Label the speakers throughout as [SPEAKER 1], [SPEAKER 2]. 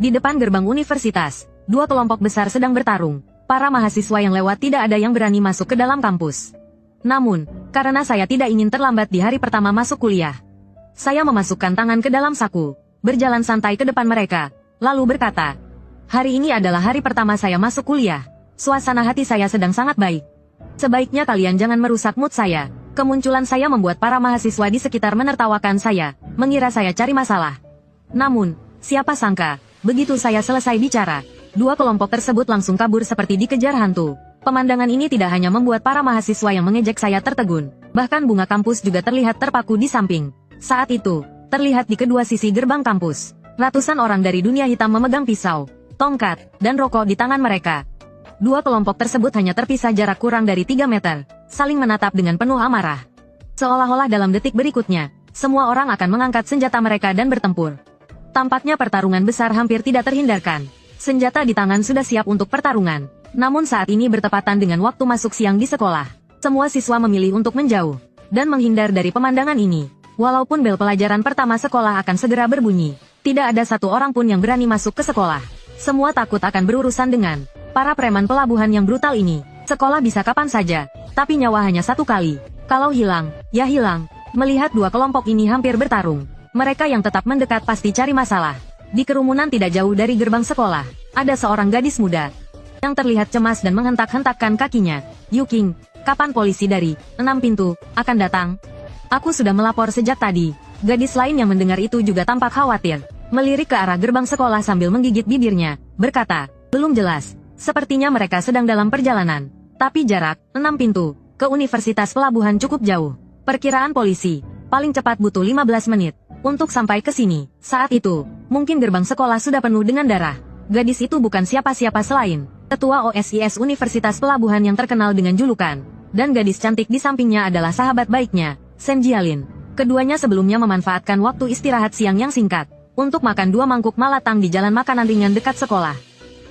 [SPEAKER 1] Di depan gerbang universitas, dua kelompok besar sedang bertarung. Para mahasiswa yang lewat tidak ada yang berani masuk ke dalam kampus. Namun, karena saya tidak ingin terlambat di hari pertama masuk kuliah, saya memasukkan tangan ke dalam saku, berjalan santai ke depan mereka, lalu berkata, "Hari ini adalah hari pertama saya masuk kuliah. Suasana hati saya sedang sangat baik. Sebaiknya kalian jangan merusak mood saya." Kemunculan saya membuat para mahasiswa di sekitar menertawakan saya, mengira saya cari masalah. Namun, siapa sangka, begitu saya selesai bicara, dua kelompok tersebut langsung kabur seperti dikejar hantu. Pemandangan ini tidak hanya membuat para mahasiswa yang mengejek saya tertegun, bahkan bunga kampus juga terlihat terpaku di samping. Saat itu, terlihat di kedua sisi gerbang kampus, ratusan orang dari dunia hitam memegang pisau, tongkat, dan rokok di tangan mereka. Dua kelompok tersebut hanya terpisah jarak kurang dari 3 meter, saling menatap dengan penuh amarah. Seolah-olah dalam detik berikutnya, semua orang akan mengangkat senjata mereka dan bertempur. Tampaknya pertarungan besar hampir tidak terhindarkan. Senjata di tangan sudah siap untuk pertarungan. Namun saat ini bertepatan dengan waktu masuk siang di sekolah. Semua siswa memilih untuk menjauh dan menghindar dari pemandangan ini. Walaupun bel pelajaran pertama sekolah akan segera berbunyi, tidak ada satu orang pun yang berani masuk ke sekolah. Semua takut akan berurusan dengan para preman pelabuhan yang brutal ini. Sekolah bisa kapan saja, tapi nyawa hanya satu kali. Kalau hilang, ya hilang. Melihat dua kelompok ini hampir bertarung, mereka yang tetap mendekat pasti cari masalah. Di kerumunan tidak jauh dari gerbang sekolah, ada seorang gadis muda yang terlihat cemas dan menghentak-hentakkan kakinya. "Yuking, kapan polisi dari 6 pintu akan datang? Aku sudah melapor sejak tadi." Gadis lain yang mendengar itu juga tampak khawatir, melirik ke arah gerbang sekolah sambil menggigit bibirnya, berkata, "Belum jelas. Sepertinya mereka sedang dalam perjalanan. Tapi jarak 6 pintu ke Universitas Pelabuhan cukup jauh. Perkiraan polisi, paling cepat butuh 15 menit untuk sampai ke sini." Saat itu, mungkin gerbang sekolah sudah penuh dengan darah. Gadis itu bukan siapa-siapa selain Ketua OSIS Universitas Pelabuhan yang terkenal dengan julukan, dan gadis cantik di sampingnya adalah sahabat baiknya, Sen Jialin. Keduanya sebelumnya memanfaatkan waktu istirahat siang yang singkat untuk makan 2 mangkuk malatang di jalan makanan ringan dekat sekolah.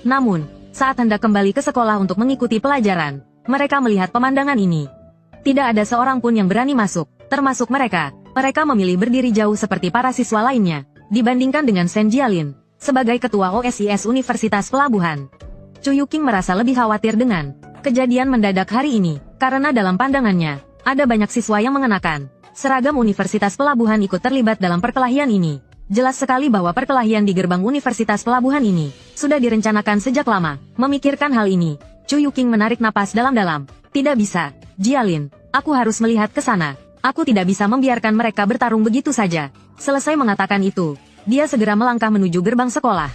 [SPEAKER 1] Namun, saat hendak kembali ke sekolah untuk mengikuti pelajaran, mereka melihat pemandangan ini. Tidak ada seorang pun yang berani masuk, termasuk mereka. Mereka memilih berdiri jauh seperti para siswa lainnya, dibandingkan dengan Sen Jialin, sebagai ketua OSIS Universitas Pelabuhan. Chu Yuking merasa lebih khawatir dengan kejadian mendadak hari ini, karena dalam pandangannya, ada banyak siswa yang mengenakan seragam Universitas Pelabuhan ikut terlibat dalam perkelahian ini. Jelas sekali bahwa perkelahian di gerbang Universitas Pelabuhan ini sudah direncanakan sejak lama. Memikirkan hal ini, Chu Yuking menarik napas dalam-dalam. "Tidak bisa, Jialin, aku harus melihat ke sana. Aku tidak bisa membiarkan mereka bertarung begitu saja." Selesai mengatakan itu, dia segera melangkah menuju gerbang sekolah.